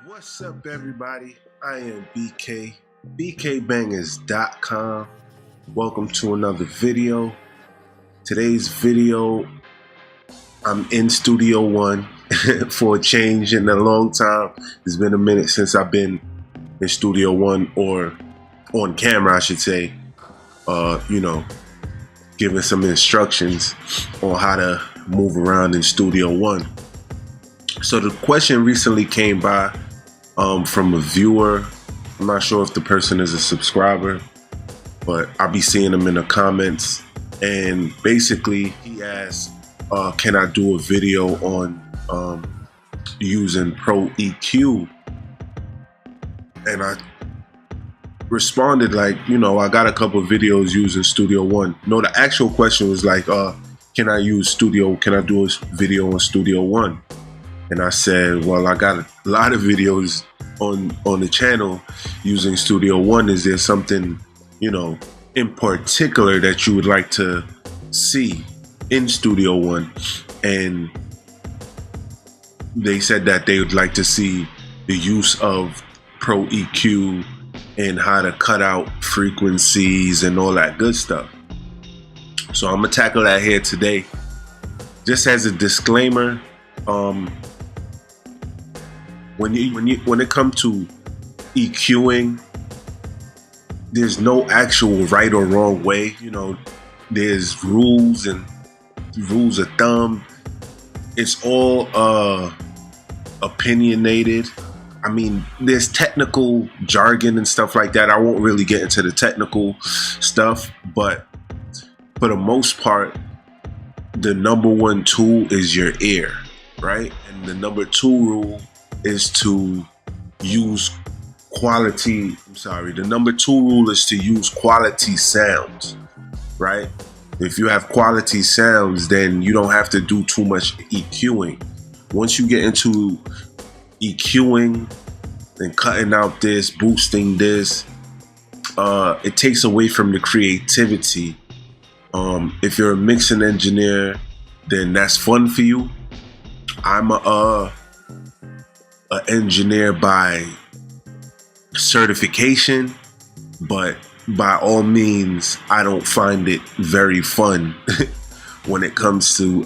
What's up, everybody? I am BK, bkbangers.com. Welcome to another video. Today's video, I'm in Studio One for a change in a long time. It's been a minute since I've been in Studio One, or on camera, I should say. Giving some instructions on how to move around in Studio One. So the question recently came by from a viewer. I'm not sure if the person is a subscriber, but I'll be seeing them in the comments. And basically he asked, can I do a video on using Pro EQ? And I responded like, I got a couple of videos using Studio One. No, the actual question was like, can I do a video on Studio One? And I said, well, I got a lot of videos on the channel using Studio One. Is there something, in particular that you would like to see in Studio One? And they said that they would like to see the use of Pro EQ and how to cut out frequencies and all that good stuff. So I'm gonna tackle that here today. Just as a disclaimer, when it comes to EQing, there's no actual right or wrong way. There's rules and rules of thumb. It's all opinionated. I mean, there's technical jargon and stuff like that. I won't really get into the technical stuff, but for the most part, the number one tool is your ear, right? And the number two rule is to use quality. The number two rule is to use quality sounds, right? If you have quality sounds, then you don't have to do too much EQing. Once you get into EQing and cutting out this, boosting this, it takes away from the creativity. If you're a mixing engineer, then that's fun for you. I'm a engineer by certification, but by all means, I don't find it very fun when it comes to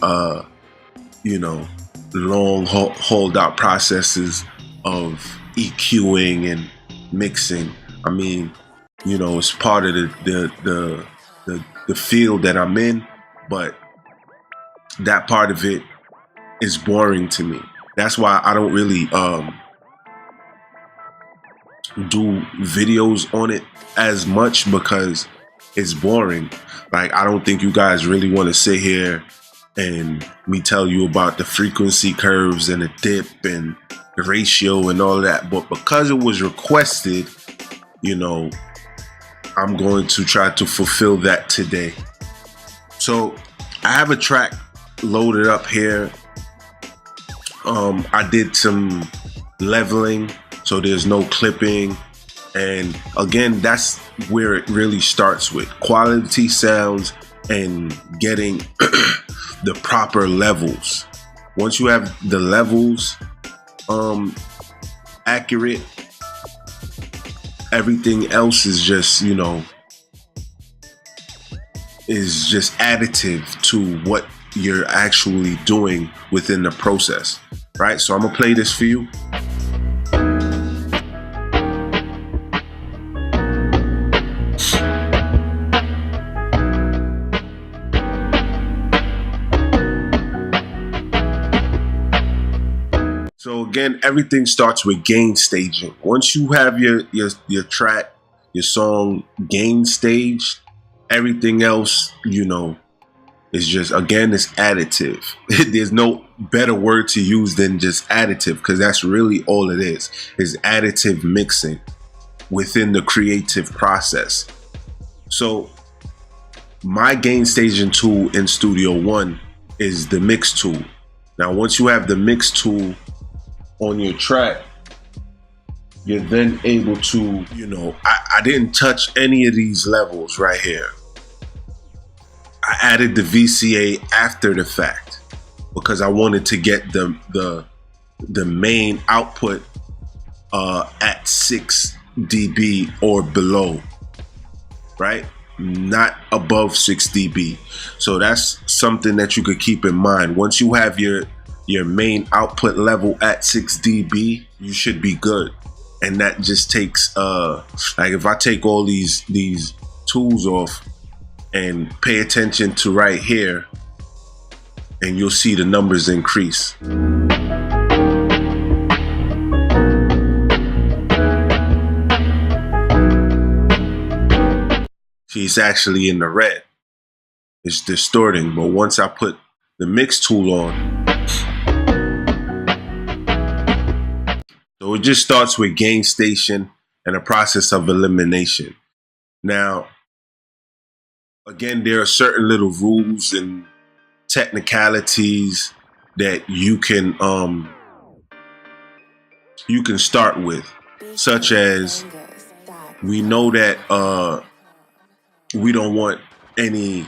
long hold out processes of EQing and mixing. I mean, it's part of the field that I'm in, but that part of it is boring to me. That's why I don't really do videos on it as much, because it's boring. Like, I don't think you guys really want to sit here and me tell you about the frequency curves and the dip and the ratio and all that. But because it was requested, I'm going to try to fulfill that today. So I have a track loaded up here. I did some leveling, so there's no clipping. And again, that's where it really starts, with quality sounds and getting the proper levels. Once you have the levels accurate, everything else is just, is just additive to what you're actually doing within the process, right? So I'm gonna play this for you. So again, everything starts with gain staging. Once you have your track, your song gain staged, everything else, is just, again, it's additive. There's no better word to use than just additive, because that's really all it is additive mixing within the creative process. So my gain staging tool in Studio One is the mix tool. Now, once you have the mix tool on your track, you're then able to, I didn't touch any of these levels right here. I added the VCA after the fact because I wanted to get the main output at 6 dB or below, right? Not above 6 dB. So that's something that you could keep in mind. Once you have your main output level at 6 dB, you should be good. And that just takes like if I take all these tools off and pay attention to right here, and you'll see the numbers increase. See, it's actually in the red. It's distorting, but once I put the mix tool on, so it just starts with gain station and a process of elimination. Now, again, there are certain little rules and technicalities that you can start with, such as we know that we don't want any,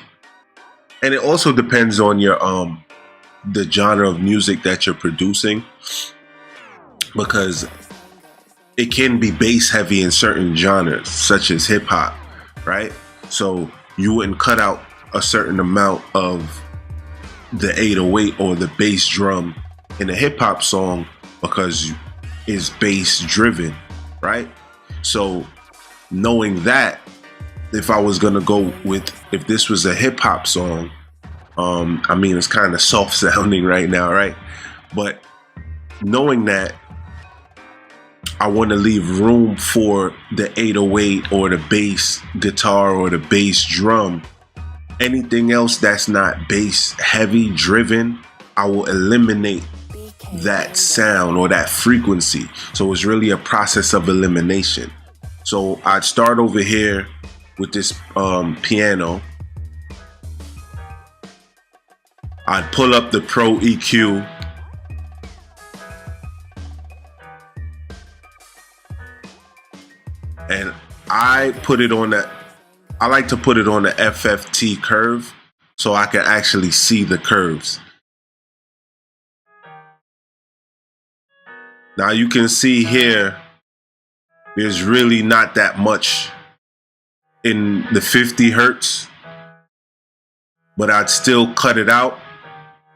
and it also depends on your the genre of music that you're producing, because it can be bass heavy in certain genres, such as hip hop, right? So you wouldn't cut out a certain amount of the 808 or the bass drum in a hip hop song because it's bass driven, right? So knowing that, if I was gonna go with, if this was a hip hop song, I mean, it's kind of soft sounding right now, right? But knowing that, I want to leave room for the 808 or the bass guitar or the bass drum. Anything else that's not bass heavy driven, I will eliminate that sound or that frequency. So it's really a process of elimination. So I'd start over here with this piano. I'd pull up the Pro EQ. And I put it on the, I like to put it on the FFT curve so I can actually see the curves. Now you can see here, there's really not that much in the 50 hertz, but I'd still cut it out.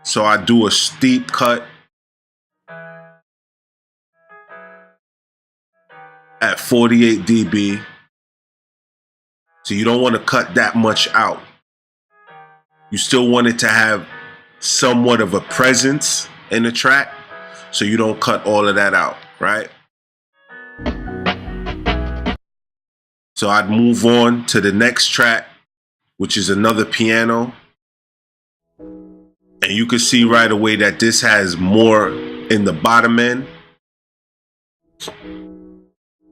So I do a steep cut at 48 dB. So you don't want to cut that much out. You still want it to have somewhat of a presence in the track, so you don't cut all of that out, right? So I'd move on to the next track, which is another piano. And you can see right away that this has more in the bottom end.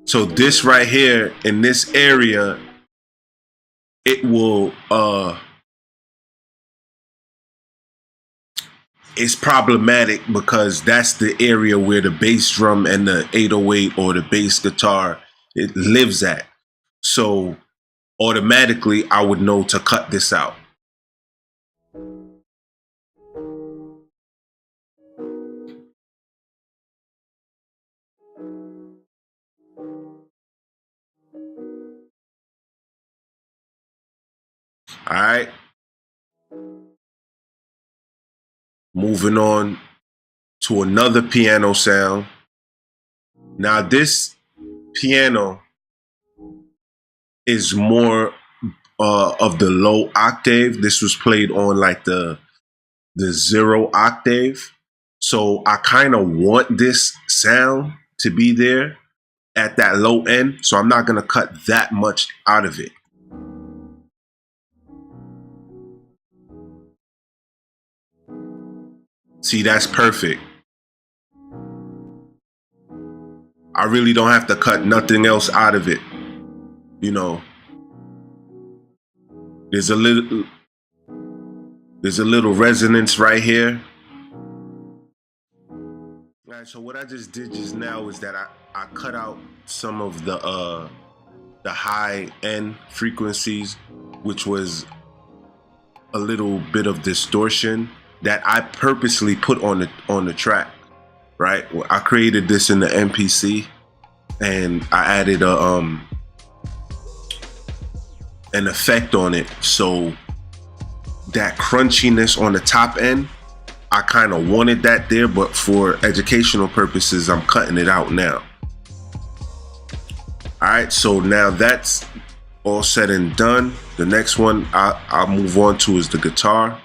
So this right here in this area, it will, it's problematic because that's the area where the bass drum and the 808 or the bass guitar, it lives at. So automatically I would know to cut this out. All right. Moving on to another piano sound. Now this piano is more of the low octave. This was played on like the 0 octave. So I kind of want this sound to be there at that low end. So I'm not going to cut that much out of it. See, that's perfect. I really don't have to cut nothing else out of it. You know, there's a little resonance right here. All right, so what I just did just now is that I cut out some of the high end frequencies, which was a little bit of distortion that I purposely put on the track, right? I created this in the MPC, and I added an effect on it, so that crunchiness on the top end, I kind of wanted that there, but for educational purposes, I'm cutting it out now. All right, so now that's all said and done. The next one I'll move on to is the guitar.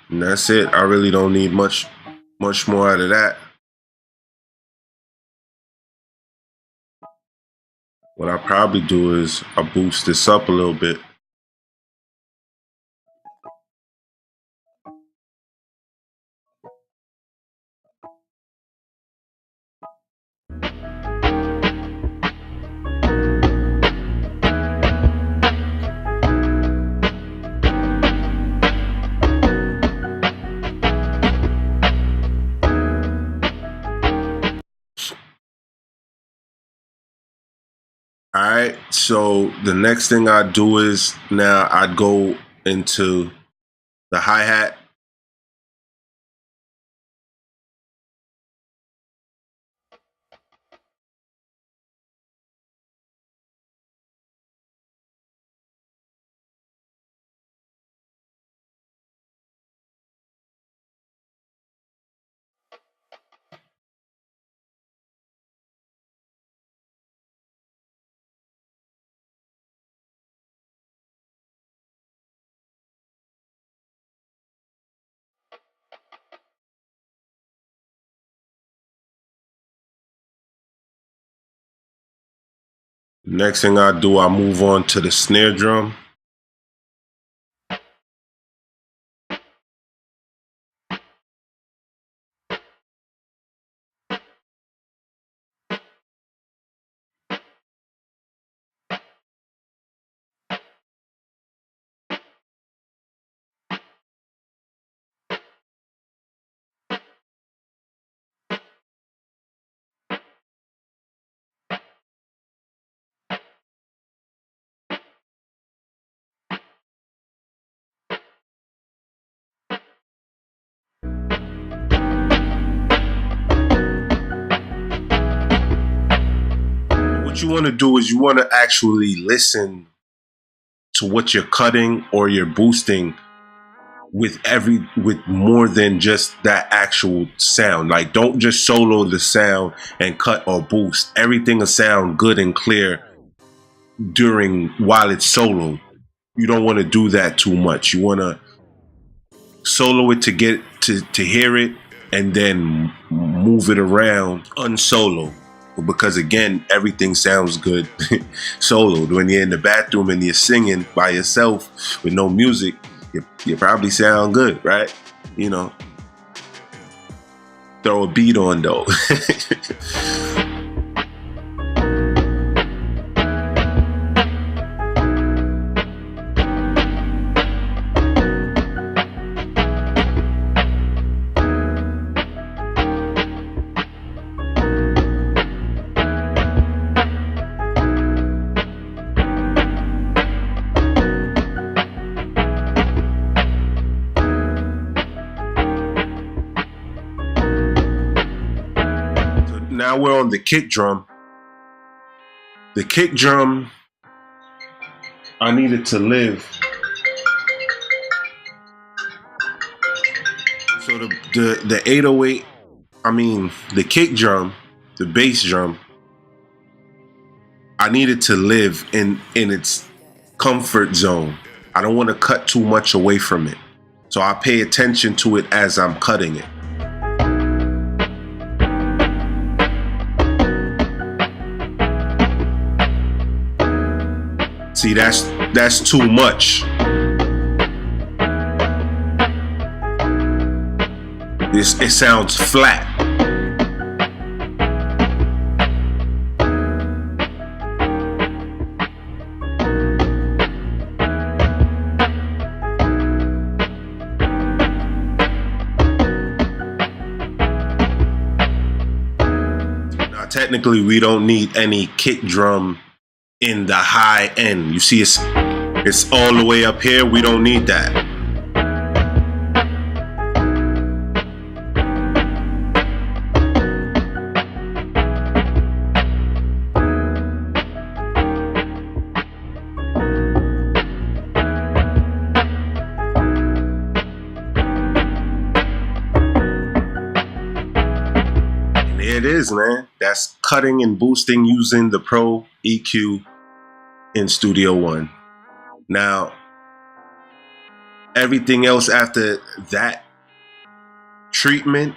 And that's it. I really don't need much more out of that. What I probably do is I boost this up a little bit. All right, so the next thing I do is now I'd go into the hi-hat. Next thing I do, I move on to the snare drum. What you want to do is you want to actually listen to what you're cutting or you're boosting with more than just that actual sound. Like, don't just solo the sound and cut or boost. Everything will sound good and clear while it's solo. You don't want to do that too much. You want to solo it to get to hear it, and then move it around unsolo, because again, everything sounds good soloed. When you're in the bathroom and you're singing by yourself with no music, you probably sound good, right? You know, throw a beat on though. Now we're on the kick drum. The kick drum, I needed to live. So the 808, the kick drum, the bass drum, I needed to live in its comfort zone. I don't want to cut too much away from it. So I pay attention to it as I'm cutting it. See, that's too much. It sounds flat. technically we don't need any kick drum in the high end. You see, it's all the way up here. We don't need that. It is, man. That's cutting and boosting using the Pro EQ in Studio One. Now, everything else after that treatment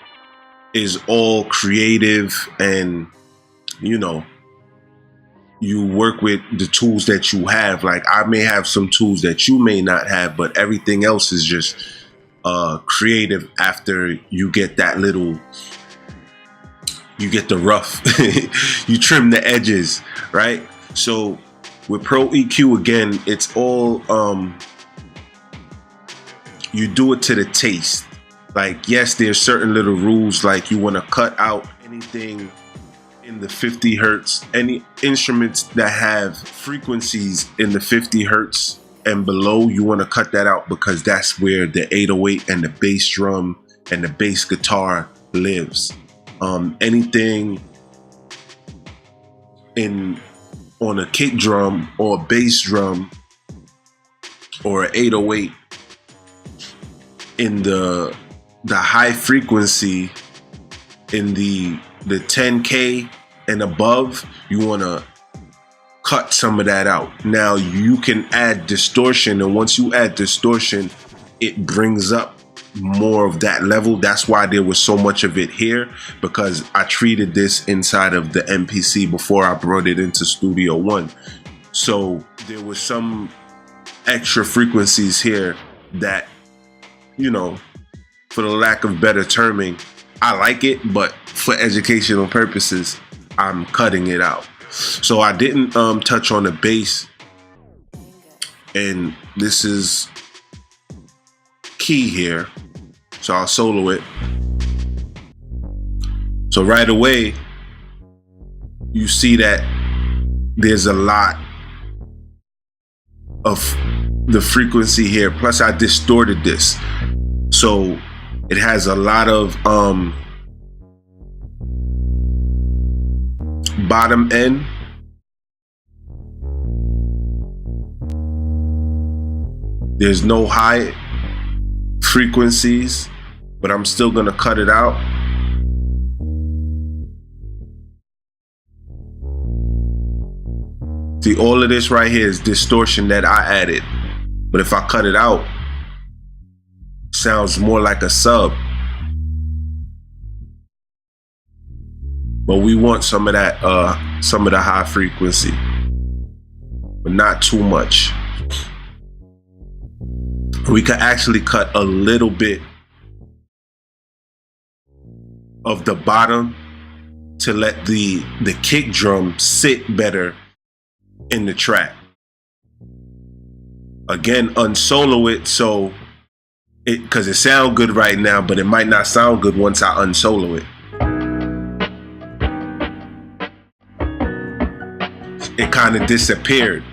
is all creative, and you work with the tools that you have. Like, I may have some tools that you may not have, but everything else is just creative after you get that little. You get the rough, you trim the edges, right? So with Pro EQ, again, it's all, you do it to the taste. Like, yes, there's certain little rules, like you want to cut out anything in the 50 hertz, any instruments that have frequencies in the 50 hertz and below, you want to cut that out because that's where the 808 and the bass drum and the bass guitar lives. Anything on a kick drum or a bass drum or an 808 in the high frequency, in the 10K and above, you want to cut some of that out. Now you can add distortion, and once you add distortion, it brings up more of that level. That's why there was so much of it here, because I treated this inside of the MPC before I brought it into Studio One. So there was some extra frequencies here that, for the lack of better terming, I like it, but for educational purposes, I'm cutting it out. So I didn't touch on the bass, and this is key here. So I'll solo it. So right away, you see that there's a lot of the frequency here. Plus I distorted this. So it has a lot of bottom end. There's no high frequencies, but I'm still gonna cut it out. See, all of this right here is distortion that I added, but if I cut it out, it sounds more like a sub. But we want some of that, some of the high frequency, but not too much. We could actually cut a little bit of the bottom to let the kick drum sit better in the track. Again, unsolo it so because it sounds good right now, but it might not sound good once I unsolo it. It kind of disappeared.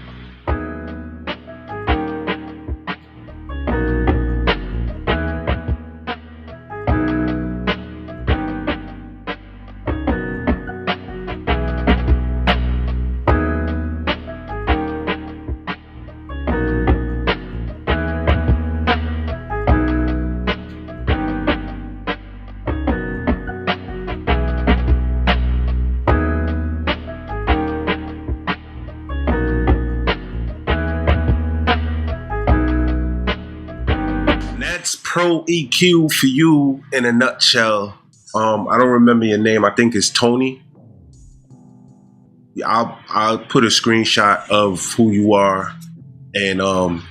That's Pro EQ for you in a nutshell. I don't remember your name. I think it's Tony. I'll put a screenshot of who you are and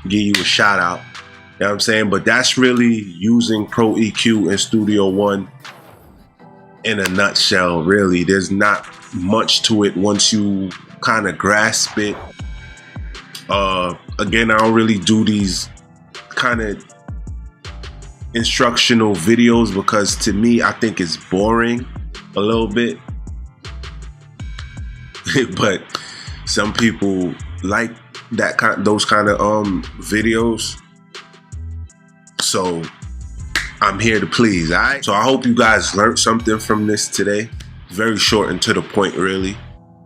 give you a shout out. You know what I'm saying? But that's really using Pro EQ in Studio One in a nutshell, really. There's not much to it once you kind of grasp it. Again, I don't really do these kind of instructional videos because to me, I think it's boring a little bit. but some people like those kind of videos. So I'm here to please, all right? So I hope you guys learned something from this today. Very short and to the point, really.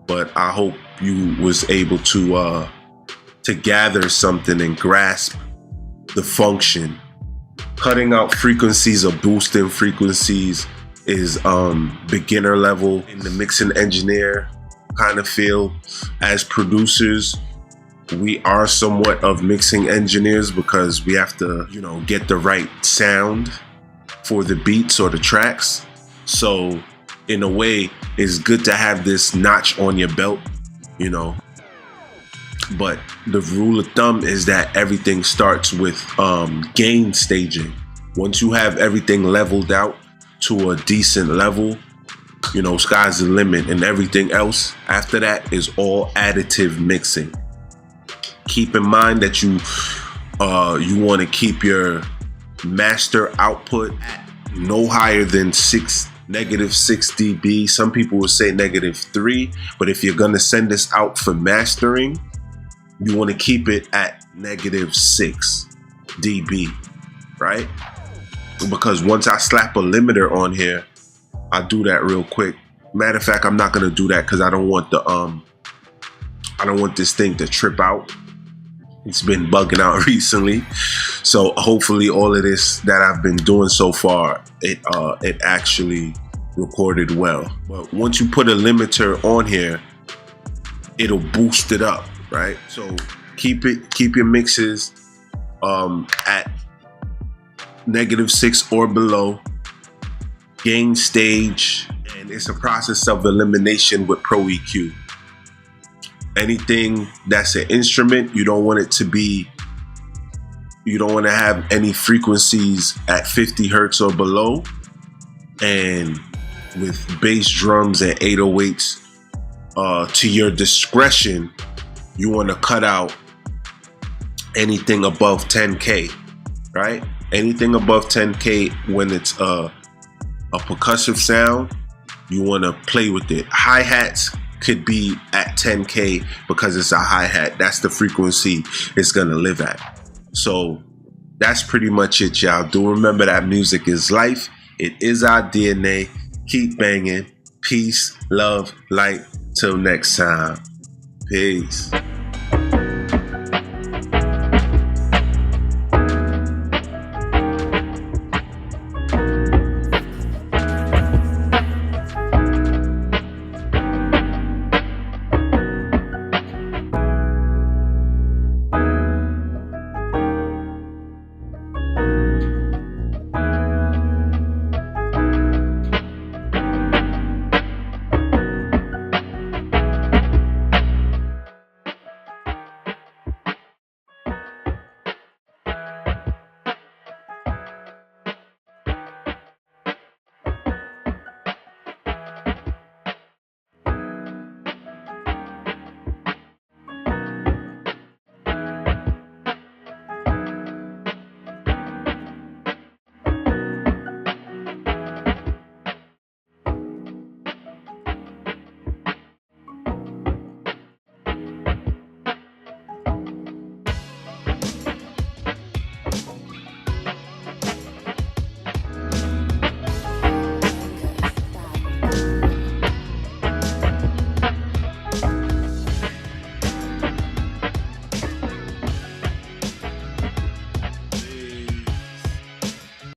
But I hope you was able to gather something and grasp the function. Cutting out frequencies or boosting frequencies is beginner level in the mixing engineer kind of field. As producers, we are somewhat of mixing engineers because we have to, get the right sound for the beats or the tracks. So in a way, it's good to have this notch on your belt, But the rule of thumb is that everything starts with gain staging. Once you have everything leveled out to a decent level, sky's the limit, and everything else after that is all additive mixing. Keep in mind that you want to keep your master output at no higher than -6 dB. Some people will say -3, but if you're gonna send this out for mastering, you want to keep it at -6 dB, right? Because once I slap a limiter on here, I'll do that real quick. Matter of fact, I'm not gonna do that because I don't want this thing to trip out. It's been bugging out recently, so hopefully all of this that I've been doing so far, it actually recorded well. But once you put a limiter on here, it'll boost it up, right? So keep your mixes at -6 or below. Gain stage, and it's a process of elimination with Pro EQ. Anything that's an instrument, you don't want to have any frequencies at 50 hertz or below. And with bass drums and 808s, to your discretion, you want to cut out anything above 10K, right? Anything above 10K when it's a percussive sound, you want to play with it. Hi-hats could be at 10K because it's a hi-hat. That's the frequency it's gonna live at. So that's pretty much it, y'all. Do remember that music is life. It is our DNA. Keep banging. Peace, love, light. Till next time. Peace.